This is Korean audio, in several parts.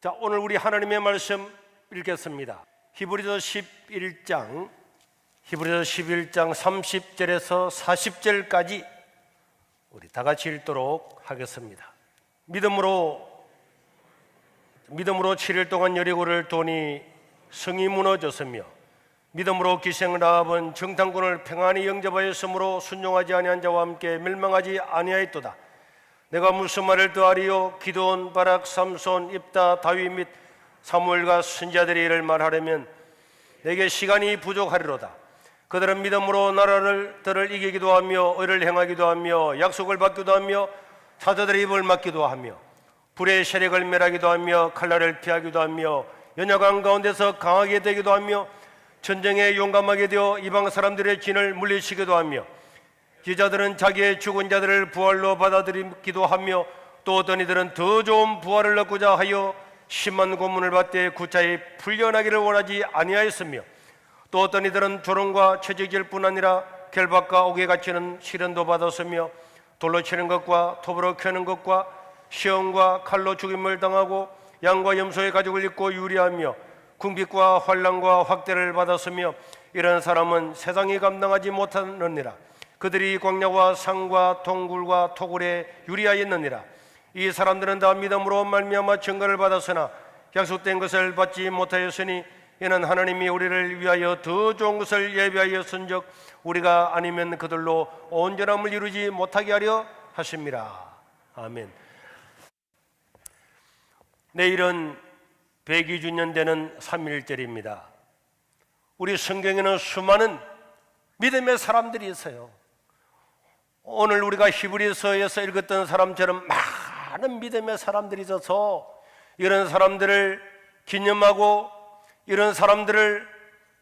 자, 오늘 우리 하나님의 말씀 읽겠습니다. 히브리서 11장 30절에서 40절까지 우리 다 같이 읽도록 하겠습니다. 믿음으로 7일 동안 여리고를 도니 성이 무너졌으며, 믿음으로 기생 라합은 정탐꾼을 평안히 영접하였으므로 순종하지 아니한 자와 함께 멸망하지 아니하였도다. 내가 무슨 말을 더하리요? 기드온, 바락, 삼손, 입다, 다윗 및 사무엘과 선지자들이 이를 말하려면 내게 시간이 부족하리로다. 그들은 믿음으로 나라들을 이기기도 하며 의를 행하기도 하며 약속을 받기도 하며 사자들의 입을 막기도 하며 불의 세력을 멸하기도 하며 칼날을 피하기도 하며 연약한 가운데서 강하게 되기도 하며 전쟁에 용감하게 되어 이방 사람들의 진을 물리치기도 하며, 기자들은 자기의 죽은 자들을 부활로 받아들이기도 하며 또 어떤 이들은 더 좋은 부활을 얻고자 하여 심한 고문을 받되 구차히 풀려나기를 원하지 아니하였으며, 또 어떤 이들은 조롱과 채찍질 뿐 아니라 결박과 옥에 갇히는 시련도 받았으며 돌로 치는 것과 톱으로 켜는 것과 시험과 칼로 죽임을 당하고 양과 염소의 가죽을 입고 유리하며 궁핍과 환난과 확대를 받았으며, 이런 사람은 세상이 감당하지 못하느니라. 그들이 광야와 산과 동굴과 토굴에 유리하였느니라. 이 사람들은 다 믿음으로 말미암아 증거를 받았으나 약속된 것을 받지 못하였으니, 이는 하나님이 우리를 위하여 더 좋은 것을 예비하였은즉 우리가 아니면 그들로 온전함을 이루지 못하게 하려 하심이라. 아멘. 내일은 102주년 되는 3.1절입니다. 우리 성경에는 수많은 믿음의 사람들이 있어요. 오늘 우리가 히브리서에서 읽었던 사람처럼 많은 믿음의 사람들이 있어서 이런 사람들을 기념하고 이런 사람들을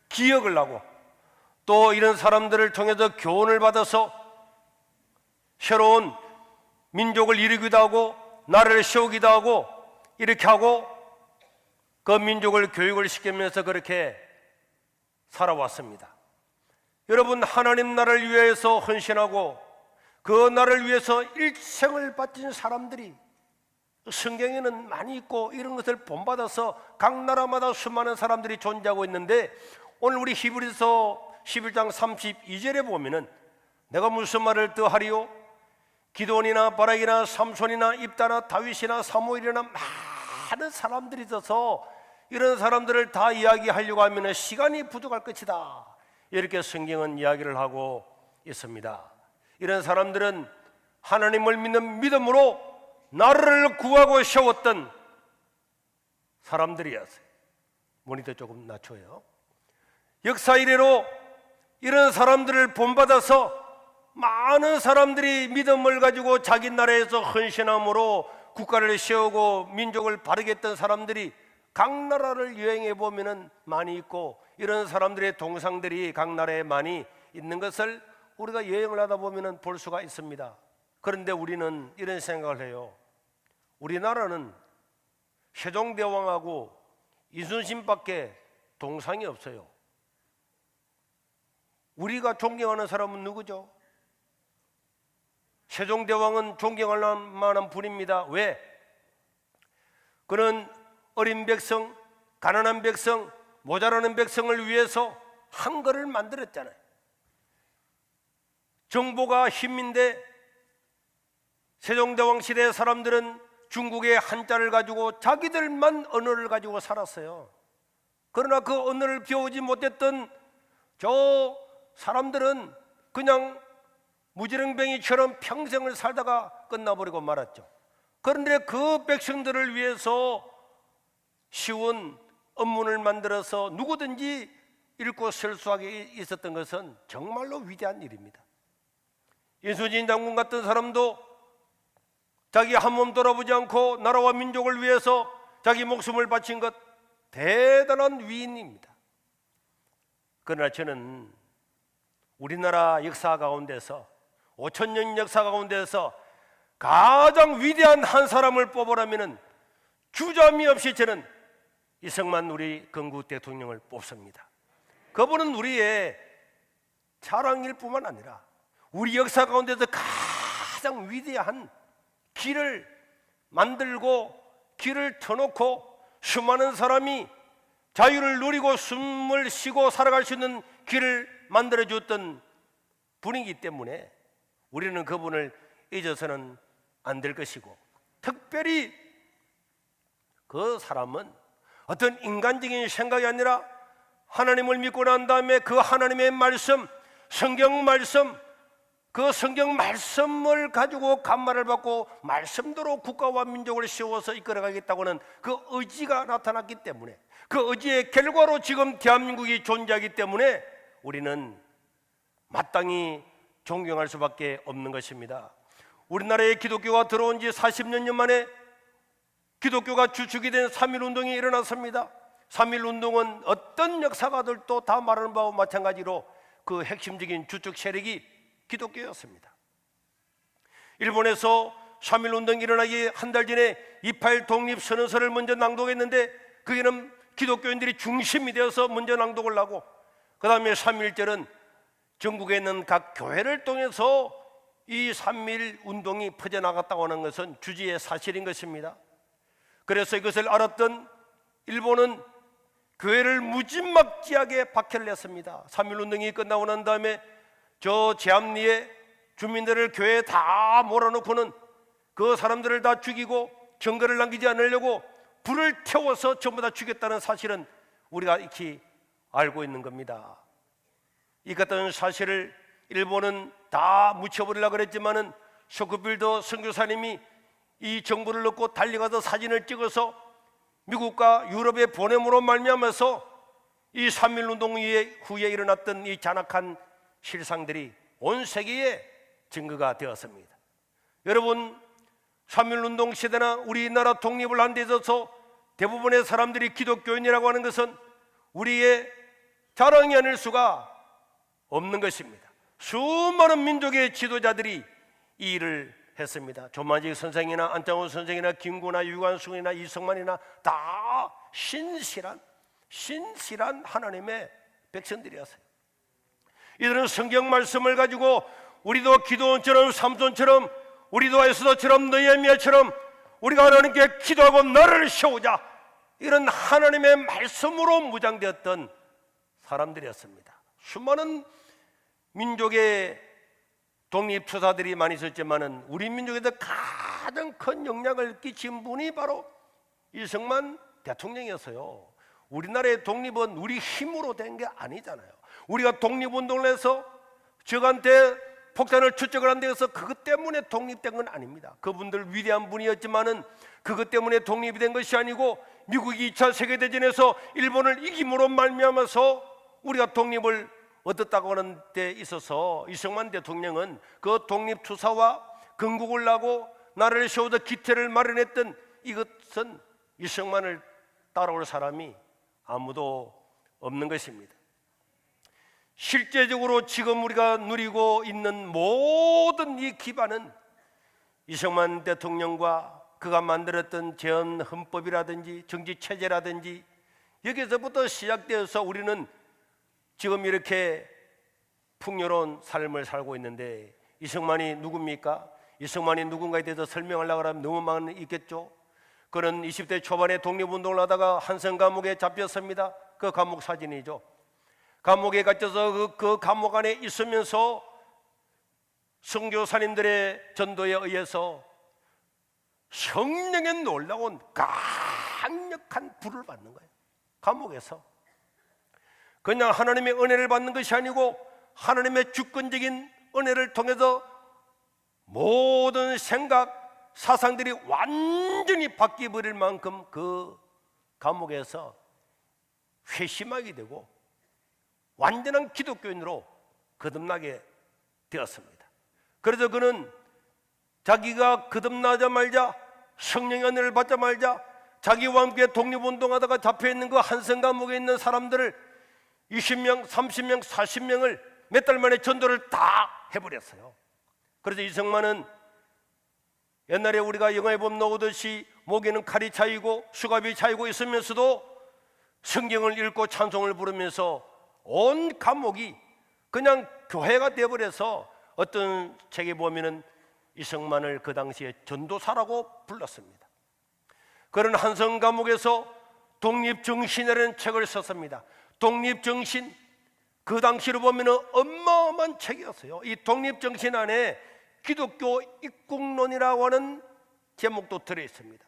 기억을 하고 또 이런 사람들을 통해서 교훈을 받아서 새로운 민족을 이루기도 하고 나라를 세우기도 하고 이렇게 하고 그 민족을 교육을 시키면서 그렇게 살아왔습니다. 여러분, 하나님 나라를 위해서 헌신하고 그 나라를 위해서 일생을 바친 사람들이 성경에는 많이 있고 이런 것을 본받아서 각 나라마다 수많은 사람들이 존재하고 있는데, 오늘 우리 히브리서 11장 32절에 보면은 내가 무슨 말을 더하리요? 기드온이나 바락이나 삼손이나 입다나 다윗이나 사무엘이나 많은 사람들이 있어서 이런 사람들을 다 이야기하려고 하면 시간이 부족할 것이다, 이렇게 성경은 이야기를 하고 있습니다. 이런 사람들은 하나님을 믿는 믿음으로 나라를 구하고 세웠던 사람들이었어요. 모니터 조금 낮춰요. 역사 이래로 이런 사람들을 본받아서 많은 사람들이 믿음을 가지고 자기 나라에서 헌신함으로 국가를 세우고 민족을 바르게 했던 사람들이 각 나라를 여행해 보면은 많이 있고, 이런 사람들의 동상들이 각 나라에 많이 있는 것을 우리가 여행을 하다 보면은 볼 수가 있습니다. 그런데 우리는 이런 생각을 해요. 우리나라는 세종대왕하고 이순신밖에 동상이 없어요. 우리가 존경하는 사람은 누구죠? 세종대왕은 존경할 만한 분입니다. 왜? 그는 어린 백성, 가난한 백성, 모자라는 백성을 위해서 한글을 만들었잖아요. 정보가 힘인데 세종대왕 시대 사람들은 중국의 한자를 가지고 자기들만 언어를 가지고 살았어요. 그러나 그 언어를 배우지 못했던 저 사람들은 그냥 무지렁뱅이처럼 평생을 살다가 끝나버리고 말았죠. 그런데 그 백성들을 위해서 쉬운 언문을 만들어서 누구든지 읽고 쓸 수 있게 있었던 것은 정말로 위대한 일입니다. 이순신 장군 같은 사람도 자기 한 몸 돌아보지 않고 나라와 민족을 위해서 자기 목숨을 바친 것, 대단한 위인입니다. 그러나 저는 우리나라 역사 가운데서 5,000년 역사 가운데서 가장 위대한 한 사람을 뽑으라면 주저함이 없이 저는 이승만 우리 건국 대통령을 뽑습니다. 그분은 우리의 자랑일 뿐만 아니라 우리 역사 가운데서 가장 위대한 길을 만들고 길을 터놓고 수많은 사람이 자유를 누리고 숨을 쉬고 살아갈 수 있는 길을 만들어 주었던 분이기 때문에 우리는 그분을 잊어서는 안 될 것이고, 특별히 그 사람은 어떤 인간적인 생각이 아니라 하나님을 믿고 난 다음에 그 하나님의 말씀, 성경 말씀, 그 성경 말씀을 가지고 감화를 받고 말씀대로 국가와 민족을 세워서 이끌어가겠다고는 그 의지가 나타났기 때문에, 그 의지의 결과로 지금 대한민국이 존재하기 때문에 우리는 마땅히 존경할 수밖에 없는 것입니다. 우리나라에 기독교가 들어온 지 40년 만에 기독교가 주축이 된 3.1운동이 일어났습니다. 3.1운동은 어떤 역사가들도 다 말하는 바와 마찬가지로 그 핵심적인 주축 세력이 기독교였습니다. 일본에서 3.1운동이 일어나기 한 달 전에 2.8 독립선언서를 먼저 낭독했는데, 거기는 기독교인들이 중심이 되어서 먼저 낭독을 하고, 그 다음에 3.1절은 전국에 있는 각 교회를 통해서 이 3.1운동이 퍼져나갔다고 하는 것은 주지의 사실인 것입니다. 그래서 이것을 알았던 일본은 교회를 무지막지하게 박해를 했습니다. 3.1운동이 끝나고 난 다음에 저 제암리에 주민들을 교회에 다 몰아놓고는 그 사람들을 다 죽이고 증거를 남기지 않으려고 불을 태워서 전부 다 죽였다는 사실은 우리가 익히 알고 있는 겁니다. 이 같은 사실을 일본은 다 묻혀버리려고 그랬지만은 쇼크필더 선교사님이 이 정보를 얻고 달려가서 사진을 찍어서 미국과 유럽에 보냄으로 말미암아서 이 3.1운동 후에 일어났던 이 잔악한 실상들이 온 세계에 증거가 되었습니다. 여러분, 3.1운동 시대나 우리나라 독립을 한 데 있어서 대부분의 사람들이 기독교인이라고 하는 것은 우리의 자랑이 아닐 수가 없는 것입니다. 수많은 민족의 지도자들이 이 일을 했습니다. 조만직 선생이나 안창호 선생이나 김구나 유관순이나 이성만이나 다 신실한 하나님의 백성들이었어요. 이들은 성경 말씀을 가지고 우리도 기도원처럼 삼손처럼, 우리도 에스더처럼 느헤미야처럼 우리가 하나님께 기도하고 나라를 세우자, 이런 하나님의 말씀으로 무장되었던 사람들이었습니다. 수많은 민족의 독립투사들이 많이 있었지만은 우리 민족에서 가장 큰 영향을 끼친 분이 바로 이승만 대통령이었어요. 우리나라의 독립은 우리 힘으로 된 게 아니잖아요. 우리가 독립운동을 해서 적한테 폭탄을 추적을 한 데서 그것 때문에 독립된 건 아닙니다. 그분들 위대한 분이었지만은 그것 때문에 독립이 된 것이 아니고 미국이 2차 세계대전에서 일본을 이김으로 말미암아서 우리가 독립을 얻었다고 하는 데 있어서 이승만 대통령은 그 독립투사와 건국을 하고 나라를 세우다 기태를 마련했던 이것은 이승만을 따라올 사람이 아무도 없는 것입니다. 실제적으로 지금 우리가 누리고 있는 모든 이 기반은 이승만 대통령과 그가 만들었던 재헌 헌법이라든지 정치체제라든지 여기서부터 시작되어서 우리는 지금 이렇게 풍요로운 삶을 살고 있는데, 이승만이 누굽니까? 이승만이 누군가에 대해서 설명하려고 하면 너무 많이 있겠죠. 그는 20대 초반에 독립운동을 하다가 한성 감옥에 잡혔습니다. 그 감옥 사진이죠. 감옥에 갇혀서 그 감옥 안에 있으면서 선교사님들의 전도에 의해서 성령의 놀라운 강력한 불을 받는 거예요. 감옥에서 그냥 하나님의 은혜를 받는 것이 아니고 하나님의 주권적인 은혜를 통해서 모든 생각, 사상들이 완전히 바뀌어버릴 만큼 그 감옥에서 회심하게 되고 완전한 기독교인으로 거듭나게 되었습니다. 그래서 그는 자기가 거듭나자마자, 성령의 은혜를 받자마자 자기와 함께 독립운동하다가 잡혀있는 그 한성 감옥에 있는 사람들을 20명, 30명, 40명을 몇 달 만에 전도를 다 해버렸어요. 그래서 이승만은 옛날에 우리가 영화에 보면 나오듯이 목에는 칼이 차이고 수갑이 차이고 있으면서도 성경을 읽고 찬송을 부르면서 온 감옥이 그냥 교회가 되어버려서 어떤 책에 보면은 이승만을 그 당시에 전도사라고 불렀습니다. 그런 한성 감옥에서 독립정신이라는 책을 썼습니다. 독립정신, 그 당시로 보면 어마어마한 책이었어요. 이 독립정신 안에 기독교 입국론이라고 하는 제목도 들어있습니다.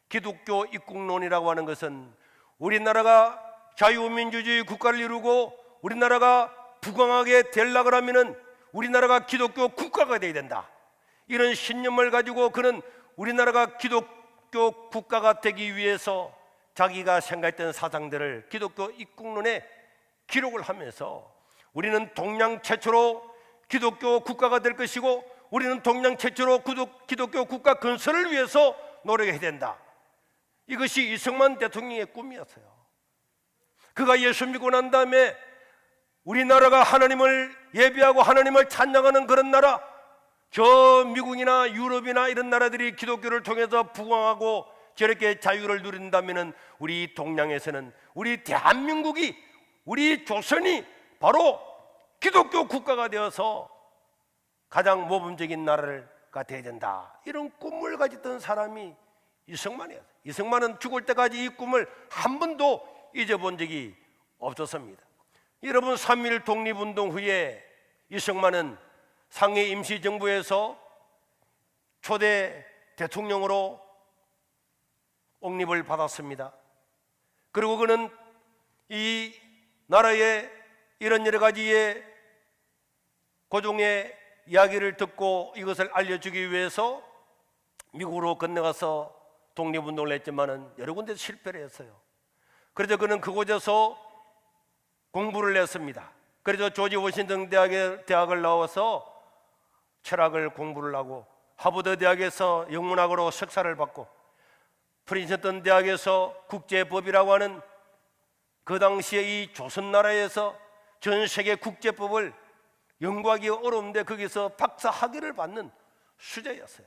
기독교 입국론이라고 하는 것은 우리나라가 자유민주주의 국가를 이루고 우리나라가 부강하게 되려고 하면은 우리나라가 기독교 국가가 되어야 된다, 이런 신념을 가지고 그는 우리나라가 기독교 국가가 되기 위해서 자기가 생각했던 사상들을 기독교 입국론에 기록을 하면서 우리는 동양 최초로 기독교 국가가 될 것이고 우리는 동양 최초로 기독교 국가 건설을 위해서 노력해야 된다, 이것이 이승만 대통령의 꿈이었어요. 그가 예수 믿고 난 다음에 우리나라가 하나님을 예배하고 하나님을 찬양하는 그런 나라, 저 미국이나 유럽이나 이런 나라들이 기독교를 통해서 부강하고 저렇게 자유를 누린다면 우리 동양에서는 우리 대한민국이, 우리 조선이 바로 기독교 국가가 되어서 가장 모범적인 나라가 되어야 된다, 이런 꿈을 가졌던 사람이 이승만이었어요. 이승만은 죽을 때까지 이 꿈을 한 번도 잊어본 적이 없었습니다. 여러분, 3.1 독립운동 후에 이승만은 상해 임시정부에서 초대 대통령으로 옹립을 받았습니다. 그리고 그는 이 나라의 이런 여러 가지의 고종의 이야기를 듣고 이것을 알려주기 위해서 미국으로 건너가서 독립운동을 했지만은 여러 군데서 실패를 했어요. 그래서 그는 그곳에서 공부를 했습니다. 그래서 조지 워싱턴 대학을 나와서 철학을 공부를 하고 하버드 대학에서 영문학으로 석사를 받고 프린스턴 대학에서 국제법이라고 하는 그 당시에 이 조선나라에서 전 세계 국제법을 연구하기 어려운데 거기서 박사 학위를 받는 수재였어요.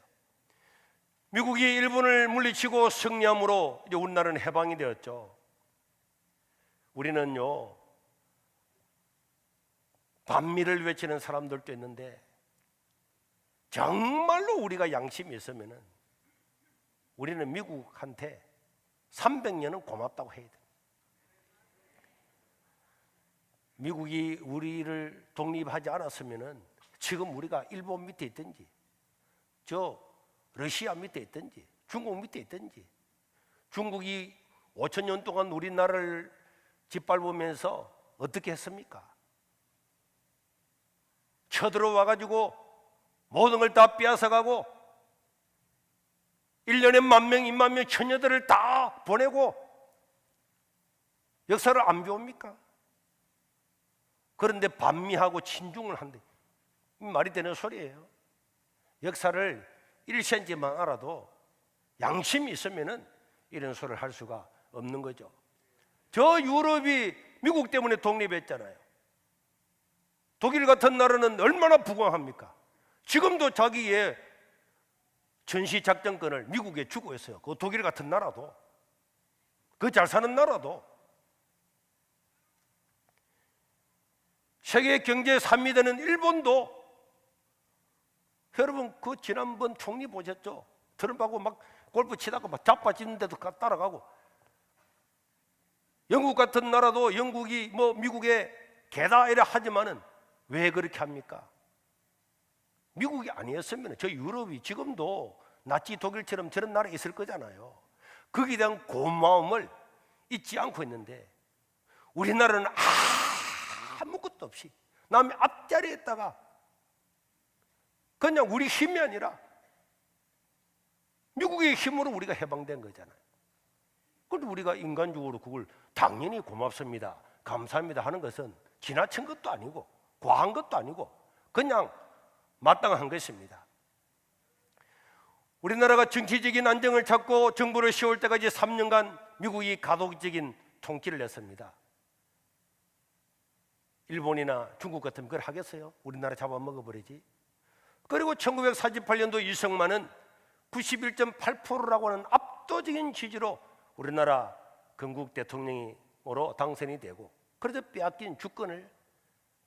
미국이 일본을 물리치고 승리함으로 이제 우리나라는 해방이 되었죠. 우리는요, 반미를 외치는 사람들도 있는데 정말로 우리가 양심이 있으면은 우리는 미국한테 300년은 고맙다고 해야 돼. 미국이 우리를 독립하지 않았으면은 지금 우리가 일본 밑에 있든지 저 러시아 밑에 있든지 중국 밑에 있든지, 중국이 5,000년 동안 우리나라를 짓밟으면서 어떻게 했습니까? 쳐들어와 가지고 모든 걸 다 빼앗아가고 1년에 10,000명, 20,000명 처녀들을 다 보내고 역사를 안 배웁니까? 그런데 반미하고 친중을 한대. 말이 되는 소리예요. 역사를 1cm만 알아도 양심이 있으면은 이런 소리를 할 수가 없는 거죠. 저 유럽이 미국 때문에 독립했잖아요. 독일 같은 나라는 얼마나 부강합니까? 지금도 자기의 전시작전권을 미국에 주고 있어요. 그 독일 같은 나라도, 그 잘 사는 나라도. 세계 경제 3위 되는 일본도, 여러분 그 지난번 총리 보셨죠? 트럼프하고 막 골프 치다가 막 자빠지는 데도 따라가고. 영국 같은 나라도 영국이 뭐 미국의 개다 이래 하지만은 왜 그렇게 합니까? 미국이 아니었으면 저 유럽이 지금도 나치 독일처럼 저런 나라에 있을 거잖아요. 거기에 대한 고마움을 잊지 않고 있는데 우리나라는 아무것도 없이 남의 앞자리에 있다가 그냥 우리 힘이 아니라 미국의 힘으로 우리가 해방된 거잖아요. 그런데 우리가 인간적으로 그걸 당연히 고맙습니다, 감사합니다 하는 것은 지나친 것도 아니고 과한 것도 아니고 그냥 마땅한 것입니다. 우리나라가 정치적인 안정을 찾고 정부를 세울 때까지 3년간 미국이 가독적인 통치를 했습니다. 일본이나 중국 같으면 그걸 하겠어요? 우리나라 잡아먹어버리지. 그리고 1948년도 이승만은 91.8%라고 하는 압도적인 지지로 우리나라 건국 대통령으로 당선이 되고, 그래서 빼앗긴 주권을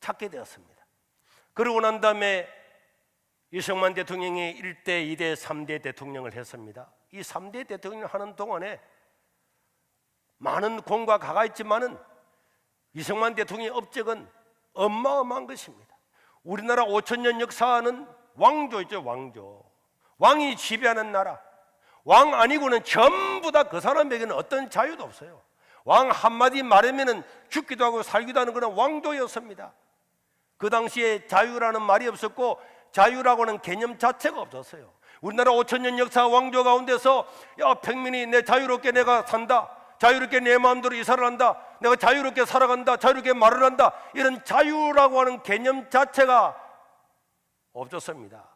찾게 되었습니다. 그러고 난 다음에 이승만 대통령이 1대, 2대, 3대 대통령을 했습니다. 이 3대 대통령을 하는 동안에 많은 공과 가가 있지만은 이승만 대통령의 업적은 어마어마한 것입니다. 우리나라 5천년 역사는 왕조죠, 왕조. 왕이 지배하는 나라. 왕 아니고는 전부 다 그 사람에게는 어떤 자유도 없어요. 왕 한마디 말하면은 죽기도 하고 살기도 하는 그런 왕조였습니다. 그 당시에 자유라는 말이 없었고 자유라고는 개념 자체가 없었어요. 우리나라 5천년 역사 왕조 가운데서 야, 평민이 내 자유롭게 내가 산다, 자유롭게 내 마음대로 이사를 한다, 내가 자유롭게 살아간다, 자유롭게 말을 한다, 이런 자유라고 하는 개념 자체가 없었습니다.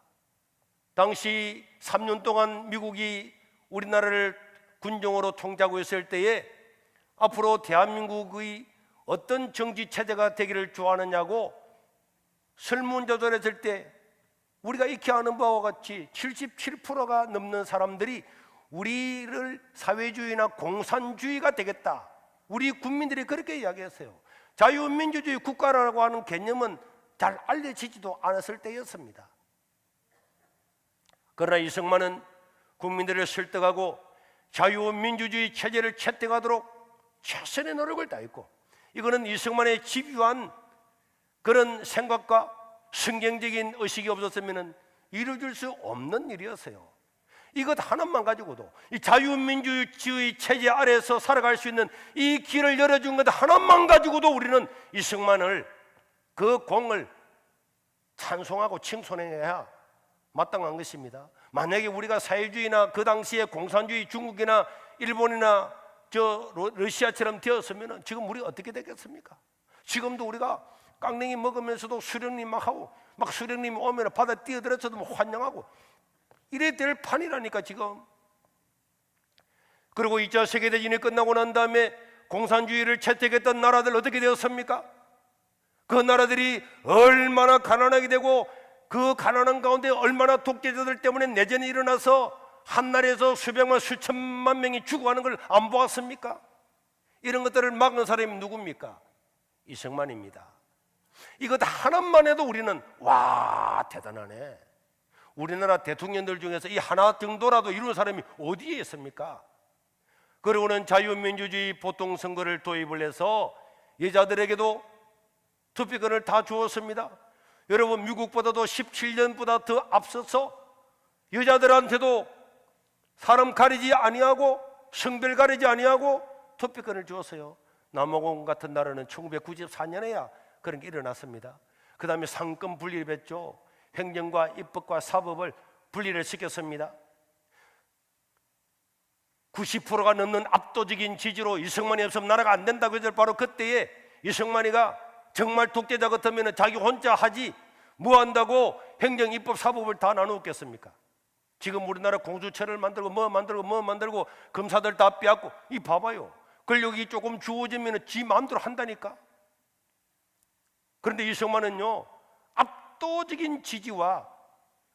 당시 3년 동안 미국이 우리나라를 군정으로 통제하고 있을 때에 앞으로 대한민국의 어떤 정치 체제가 되기를 좋아하느냐고 설문조사를 했을 때 우리가 익히 아는 바와 같이 77%가 넘는 사람들이 우리를 사회주의나 공산주의가 되겠다, 우리 국민들이 그렇게 이야기했어요. 자유민주주의 국가라고 하는 개념은 잘 알려지지도 않았을 때였습니다. 그러나 이승만은 국민들을 설득하고 자유민주주의 체제를 채택하도록 최선의 노력을 다했고, 이거는 이승만의 집요한 그런 생각과 성경적인 의식이 없었으면 이루어질 수 없는 일이었어요. 이것 하나만 가지고도 이 자유민주주의 체제 아래에서 살아갈 수 있는 이 길을 열어준 것 하나만 가지고도 우리는 이승만을, 그 공을 찬송하고 칭송해야 마땅한 것입니다. 만약에 우리가 사회주의나 그 당시에 공산주의 중국이나 일본이나 러시아처럼 되었으면 지금 우리가 어떻게 되겠습니까? 지금도 우리가 깡냉이 먹으면서도 수령님 막 하고, 막 수령님이 오면 바다 뛰어들어서도 뭐 환영하고 이래 될 판이라니까 지금. 그리고 2차 세계대전이 끝나고 난 다음에 공산주의를 채택했던 나라들 어떻게 되었습니까? 그 나라들이 얼마나 가난하게 되고 그 가난한 가운데 얼마나 독재자들 때문에 내전이 일어나서 한 나라에서 수백만 수천만 명이 죽어가는 걸 안 보았습니까? 이런 것들을 막는 사람이 누굽니까? 이승만입니다. 이것 하나만 해도 우리는 와, 대단하네. 우리나라 대통령들 중에서 이 하나 정도라도 이룬 사람이 어디에 있습니까? 그리고는 자유민주주의 보통선거를 도입을 해서 여자들에게도 투표권을 다 주었습니다. 여러분, 미국보다도 17년보다 더 앞서서 여자들한테도 사람 가리지 아니하고 성별 가리지 아니하고 투표권을 주었어요. 남아공 같은 나라는 1994년에야 그런 게 일어났습니다. 그 다음에 상권 분리를 했죠. 행정과 입법과 사법을 분리를 시켰습니다. 90%가 넘는 압도적인 지지로 이승만이 없으면 나라가 안 된다고 해서 바로 그때에 이승만이가 정말 독재자 같으면 자기 혼자 하지 뭐 한다고 행정, 입법, 사법을 다 나누었겠습니까? 지금 우리나라 공수처를 만들고 뭐 만들고 검사들 다 빼앗고, 이 봐봐요. 권력이 조금 주어지면 지 마음대로 한다니까. 그런데 이승만은요, 압도적인 지지와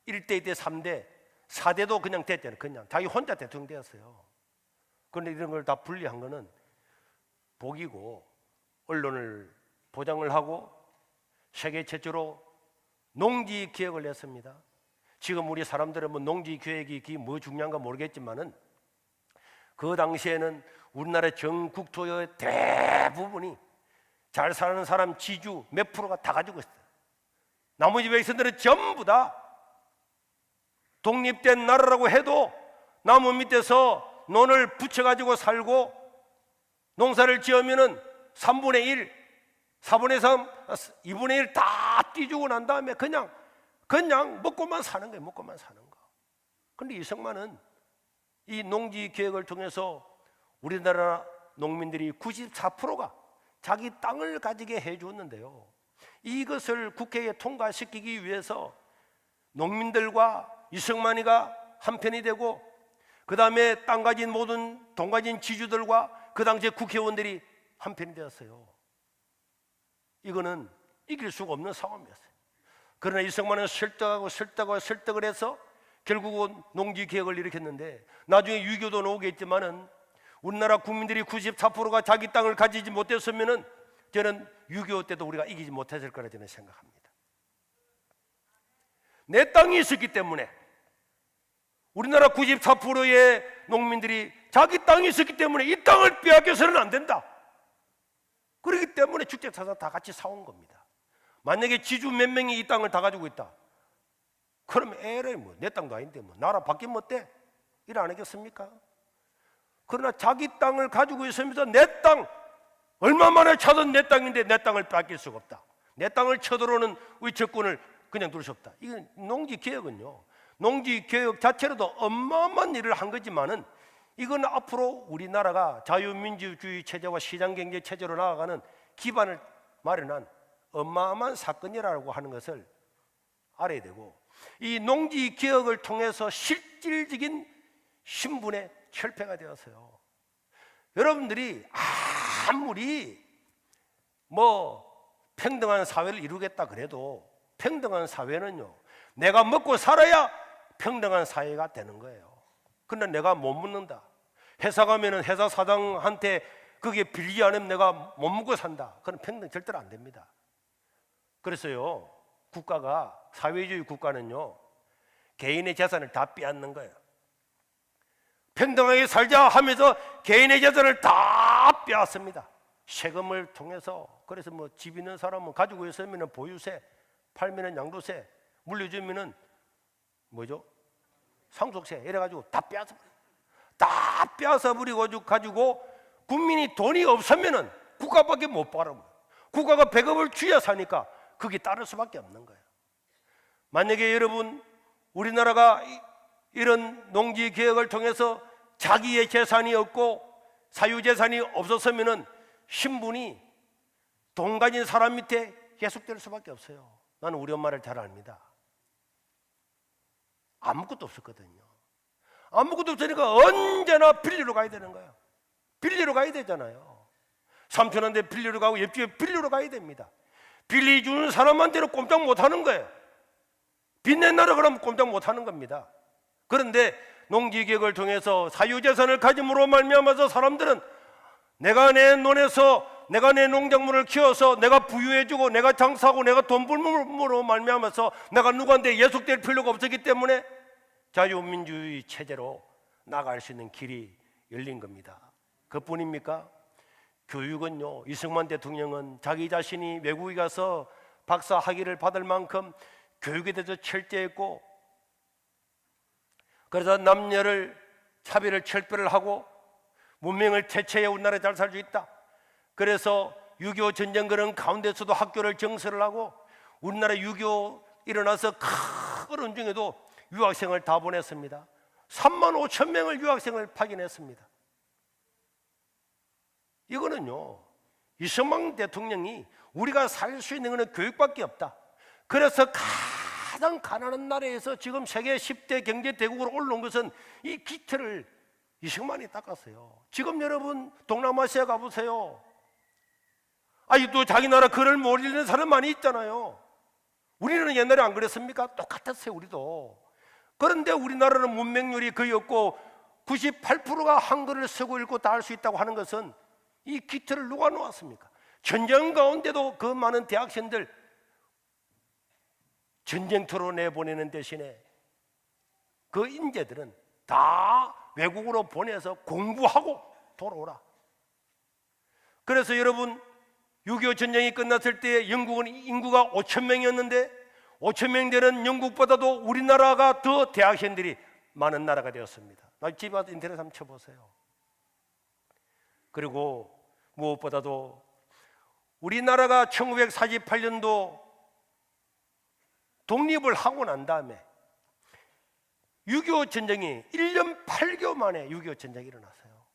1대, 2대, 3대, 4대도 그냥 됐잖아요. 그냥 자기 혼자 대통령 되었어요. 그런데 이런 걸 다 분리한 거는 복이고, 언론을 보장을 하고 세계 최초로 농지 개혁을 했습니다. 지금 우리 사람들은 뭐 농지 계획이 뭐 중요한가 모르겠지만은 그 당시에는 우리나라 전 국토의 대부분이 잘 사는 사람 지주 몇 프로가 다 가지고 있어요. 나머지 백성들은 전부 다 독립된 나라라고 해도 나무 밑에서 논을 붙여가지고 살고, 농사를 지으면은 3분의 1, 4분의 3, 2분의 1 다 띄주고 난 다음에 그냥 먹고만 사는 거예요. 먹고만 사는 거. 그런데 이승만은 이 농지 계획을 통해서 우리나라 농민들이 94%가 자기 땅을 가지게 해주었는데요, 이것을 국회에 통과시키기 위해서 농민들과 이승만이가 한편이 되고, 그 다음에 땅 가진 모든 돈 가진 지주들과 그 당시에 국회의원들이 한편이 되었어요. 이거는 이길 수가 없는 상황이었어요. 그러나 이승만은 설득을 해서 결국은 농지 개혁을 일으켰는데, 나중에 유교도 나오겠지만은 우리나라 국민들이 94%가 자기 땅을 가지지 못했으면은 저는 6.25 때도 우리가 이기지 못했을 거라 저는 생각합니다. 내 땅이 있었기 때문에 우리나라 94%의 농민들이 자기 땅이 있었기 때문에 이 땅을 빼앗겨서는 안 된다. 그렇기 때문에 주택사사 다 같이 사온 겁니다. 만약에 지주 몇 명이 이 땅을 다 가지고 있다, 그러면 에라이 뭐 내 땅도 아닌데 뭐 나라 바뀌면 어때? 일 안 하겠습니까? 그러나 자기 땅을 가지고 있으면서 내 땅, 얼마 만에 찾은 내 땅인데 내 땅을 뺏길 수가 없다. 내 땅을 쳐들어오는 위척군을 그냥 둘 수 없다. 이건 농지개혁은요, 농지개혁 자체로도 어마어마한 일을 한 거지만은 이건 앞으로 우리나라가 자유민주주의 체제와 시장경제 체제로 나아가는 기반을 마련한 어마어마한 사건이라고 하는 것을 알아야 되고, 이 농지개혁을 통해서 실질적인 신분의 철폐가 되었어요. 여러분들이 아무리 뭐 평등한 사회를 이루겠다 그래도 평등한 사회는요, 내가 먹고 살아야 평등한 사회가 되는 거예요. 그런데 내가 못 먹는다, 회사 가면은 회사 사장한테 그게 빌리지 않으면 내가 못 먹고 산다, 그건 평등 절대로 안 됩니다. 그래서요, 국가가, 사회주의 국가는요, 개인의 재산을 다 빼앗는 거예요. 평등하게 살자 하면서 개인의 재산을 다 빼앗습니다. 세금을 통해서. 그래서 뭐 집 있는 사람은 가지고 있으면 보유세, 팔면은 양도세, 물려주면은 뭐죠? 상속세, 이래가지고 다 빼앗아 버려요. 다 빼앗아 버리고 가지고 국민이 돈이 없으면은 국가밖에 못 바라봐요. 국가가 배급을 쥐어 사니까 그게 따를 수밖에 없는 거예요. 만약에 여러분, 우리나라가 이런 농지 개혁을 통해서 자기의 재산이 없고 사유재산이 없었으면은 신분이 돈 가진 사람 밑에 계속될 수밖에 없어요. 나는 우리 엄마를 잘 압니다. 아무것도 없었거든요. 아무것도 없으니까 언제나 빌리러 가야 되는 거예요. 빌리러 가야 되잖아요. 삼촌한테 빌리러 가고 옆집에 빌리러 가야 됩니다. 빌리 주는 사람한테는 꼼짝 못 하는 거예요. 빚낸다라 그러면 꼼짝 못 하는 겁니다. 그런데 농지개혁을 통해서 사유재산을 가짐으로 말미암아서 사람들은 내가 내 논에서 내가 내 농작물을 키워서 내가 부유해지고 내가 장사하고 내가 돈 벌므로 말미암아서 내가 누구한테 예속될 필요가 없었기 때문에 자유민주주의 체제로 나갈 수 있는 길이 열린 겁니다. 그뿐입니까? 교육은요, 이승만 대통령은 자기 자신이 외국에 가서 박사 학위를 받을 만큼 교육에 대해서 철저했고, 그래서 남녀를 차별을 철폐를 하고 문명을 대체해 우리나라에 잘 살 수 있다. 그래서 6.25 전쟁 그런 가운데서도 학교를 정설을 하고 우리나라 6.25 일어나서 큰 어려움 중에도 유학생을 다 보냈습니다. 3만 5천 명을 유학생을 파견했습니다. 이거는요, 이승만 대통령이 우리가 살 수 있는 것은 교육밖에 없다. 그래서 가장 가난한 나라에서 지금 세계 10대 경제 대국으로 올라온 것은 이 기틀을 이승만이 닦았어요. 지금 여러분 동남아시아 가보세요. 또 자기 나라 글을 못 읽는 사람 많이 있잖아요. 우리는 옛날에 안 그랬습니까? 똑같았어요, 우리도. 그런데 우리나라는 문맹률이 거의 없고 98%가 한글을 쓰고 읽고 다 할 수 있다고 하는 것은 이 기틀을 누가 놓았습니까? 전쟁 가운데도 그 많은 대학생들 전쟁터로 내보내는 대신에 그 인재들은 다 외국으로 보내서 공부하고 돌아오라. 그래서 여러분, 6.25 전쟁이 끝났을 때 영국은 인구가 5천 명이었는데 5천 명 되는 영국보다도 우리나라가 더 대학생들이 많은 나라가 되었습니다. 집에 와서 인터넷 한번 쳐보세요. 그리고 무엇보다도 우리나라가 1948년도 독립을 하고 난 다음에 6.25 전쟁이 1년 8개월 만에 6.25 전쟁이 일어났어요.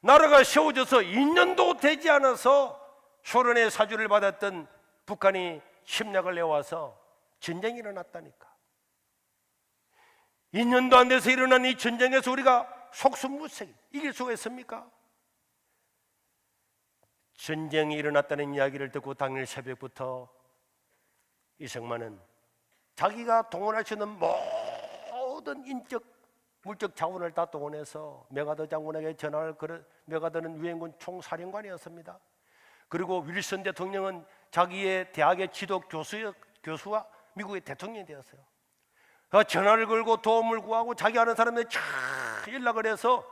나라가 세워져서 2년도 되지 않아서 소련의 사주를 받았던 북한이 침략을 해와서 전쟁이 일어났다니까. 2년도 안 돼서 일어난 이 전쟁에서 우리가 속수무책 이길 수가 있습니까? 전쟁이 일어났다는 이야기를 듣고 당일 새벽부터 이승만은 자기가 동원할 수 있는 모든 인적, 물적 자원을 다 동원해서 메가더 장군에게 전화를 걸어. 메가더는 유엔군 총사령관이었습니다. 그리고 윌슨 대통령은 자기의 대학의 지도 교수와 미국의 대통령이 되었어요. 전화를 걸고 도움을 구하고 자기 아는 사람에게 연락을 해서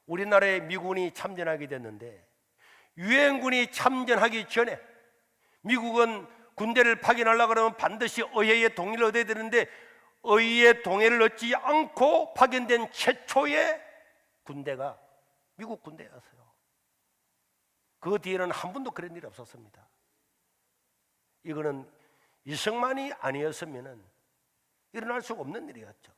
우리나라에 미군이 참전하게 됐는데, 유엔군이 참전하기 전에 미국은 군대를 파견하려고 그러면 반드시 의회의 동의를 얻어야 되는데, 의회의 동의를 얻지 않고 파견된 최초의 군대가 미국 군대였어요. 그 뒤에는 한 번도 그런 일이 없었습니다. 이거는 이승만이 아니었으면 일어날 수가 없는 일이었죠.